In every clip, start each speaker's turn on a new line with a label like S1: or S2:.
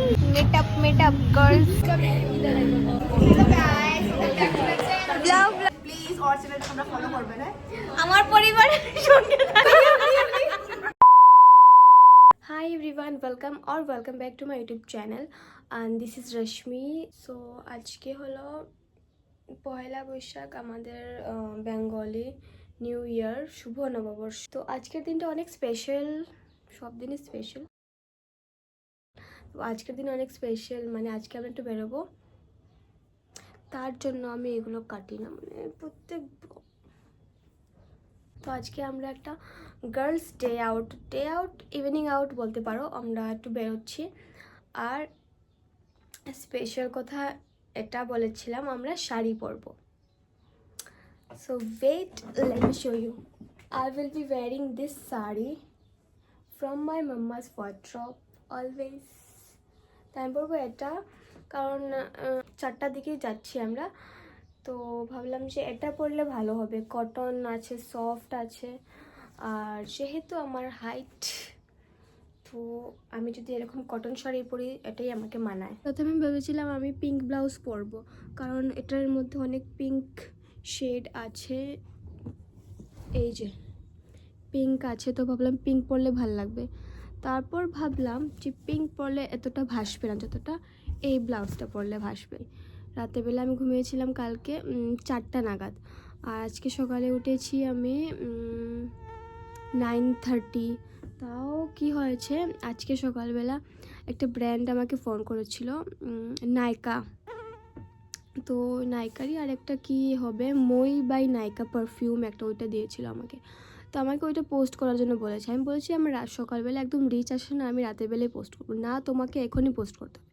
S1: meet up girls. Hello guys. Vlog please और channel তোমরা follow করবে না আমার পরিবারের সঙ্গে Hi everyone, welcome back to my YouTube channel and this is Rashmi. So আজকে হলো পয়লা বৈশাখ আমাদের বেঙ্গলি নিউ ইয়ার শুভ নববর্ষ। তো আজকের দিনটা অনেক স্পেশাল, সব দিনই স্পেশাল। তো আজকের দিন অনেক স্পেশাল, মানে আজকে আমরা একটু বেরোবো, তার জন্য আমি এগুলো কাটি না, মানে প্রত্যেক। তো আজকে আমরা একটা girls day out evening out বলতে পারো, আমরা একটু বেরোচ্ছি। আর স্পেশাল কথা এটা বলেছিলাম আমরা শাড়ি পরবো। So wait, let me show you. I will be wearing this sari from my mama's wardrobe always. তাই বলবো এটা, কারণ 4টার দিকেই যাচ্ছি আমরা, তো ভাবলাম যে এটা পরলে ভালো হবে। কটন আছে, সফট আছে, আর যেহেতু আমার হাইট, তো আমি যদি এরকম কটন শাড়ি পরি এটাই আমাকে মানায়। প্রথমে ভেবেছিলাম আমি পিঙ্ক ব্লাউজ পরবো, কারণ এটার মধ্যে অনেক পিঙ্ক শেড আছে, এই যে পিঙ্ক আছে, তো ভাবলাম পিঙ্ক পরলে ভালো লাগবে। তারপর ভাবলাম যে পিঙ্ক পরলে এতটা ভাসবে না যতটা এই ব্লাউজটা পরলে ভাসবে। রাতেরবেলা আমি ঘুমিয়েছিলাম কালকে 4টা নাগাদ, আর আজকে সকালে উঠেছি আমি 9:30। তাও কি হয়েছে, আজকে সকালবেলা একটা ব্র্যান্ড আমাকে ফোন করেছিল, নাইকা। তো নাইকারই আর একটা কি হবে, মই বাই নাইকা পারফিউম একটা, ওইটা দিয়েছিল আমাকে। তো আমাকে ওইটা পোস্ট করার জন্য বলেছে। আমি বলেছি আমার সকালবেলা একদম রিচ আসে না, আমি রাতের বেলায় পোস্ট করবো না, তোমাকে এখনই পোস্ট করতে হবে।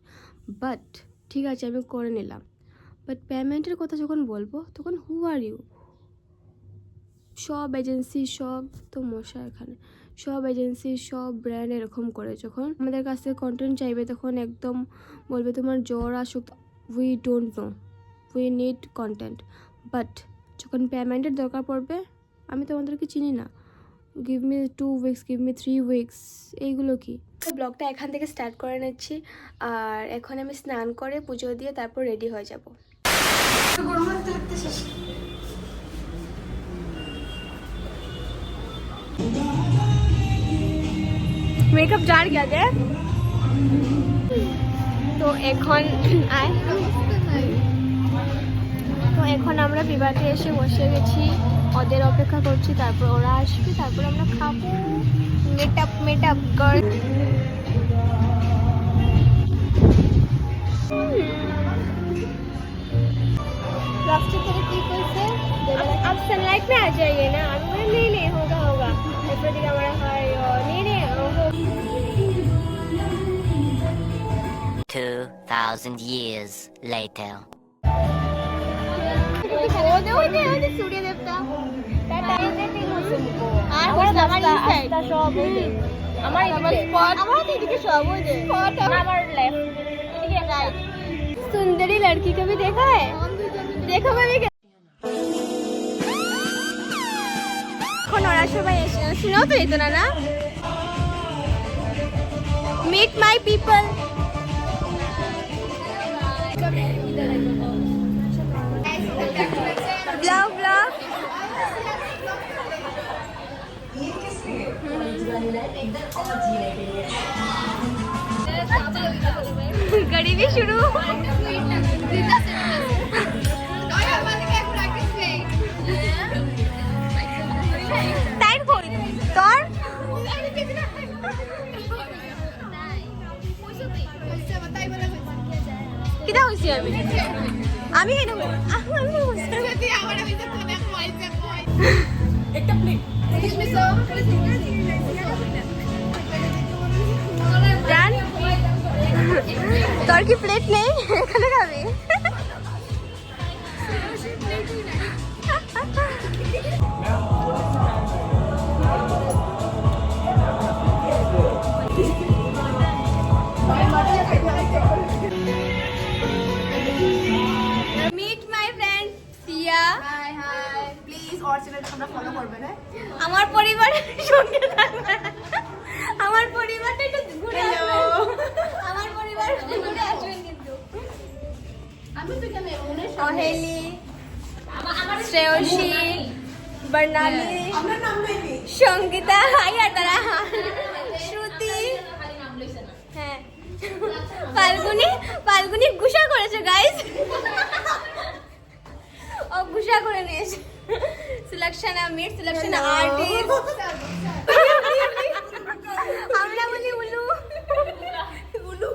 S1: বাট ঠিক আছে, আমি করে নিলাম। বাট পেমেন্টের কথা যখন বলবো তখন হু আর ইউ? সব এজেন্সি, সব তো মশা এখানে, সব এজেন্সি সব ব্র্যান্ড এরকম করে যখন আমাদের কাছ থেকে কন্টেন্ট চাইবে তখন একদম বলবে তোমার জ্বর আসুক, we don't know, we need content. But যখন পেমেন্টের দরকার পড়বে, আমি তোমাদেরকে চিনি না, give me 2 weeks, give me 3 weeks, এইগুলো কি? ব্লগটা এখান থেকে স্টার্ট করে নিচ্ছি। আর এখন আমি স্নান করে পুজো দিয়ে তারপর রেডি হয়ে যাব। মেকআপ জার গিয়া দে। তো এখন আমরা বিবাহে এসে বসে গেছি, ওদের অপেক্ষা করছি, তারপর ওরা আসবে, তারপর আমরা খাবো। মেট আপ গার্ল। रास्ते तेरे की कोई से अब सनलाइट में आ जाइए ना। अब नहीं होगा ऐसे दिखा हमारा हाय नहीं
S2: 2000 years later.
S1: ওই সূর্য দেবতা টাটা এদিকে মুসুমকো আর আমার রাস্তা সব আমার স্পট আমার এদিকে সব ওই যে স্পট আমার লেফট এদিকে রাইট। सुंदरी लड़की को भी देखा है? देखो भाभी। এখন ওরা সবাই এসে শুনেও তো যেত না। Meet my people. ব্লগ गरीबी शुरू। তাই কই তোর কিটা হইছি আমি কেন একটা প্লেট জান, তোর কি প্লেট নেই? এখানে খাবি? Meet my friend Siya. Hi please और चैनल তোমরা ফলো করবে না আমার পরিবারের সঙ্গে থাকবে। আমার পরিবারটা একটু ঘুরে আসবে। আমার পরিবার অহেলি, শ্রেয়সী, বর্ণালী, সঙ্গীতা, আর তারা শ্রুতি, হ্যাঁ ফাল্গুনি গুসা করেছে গাইস, ও গুসা করে নিয়েছে। সুলক্ষণা মিট, সুলক্ষণা আর্টিস্ট, আমরা বলি উলু উলু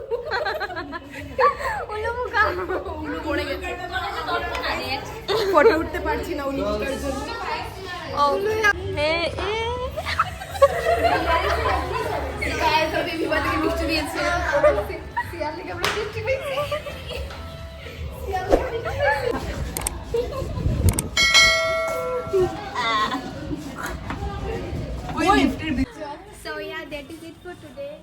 S1: উলু মুখা, উলু পড়ে গেছে,
S3: ফটো উঠতে পারছি না উনি মুখার জন্য।
S1: ও হ্যাঁ
S3: গাইস আমি বিবাহ থেকে মিষ্টি দিয়েছি। সিয়াল থেকে আমরা মিষ্টি পেয়েছি।
S1: So yeah, that is it for today.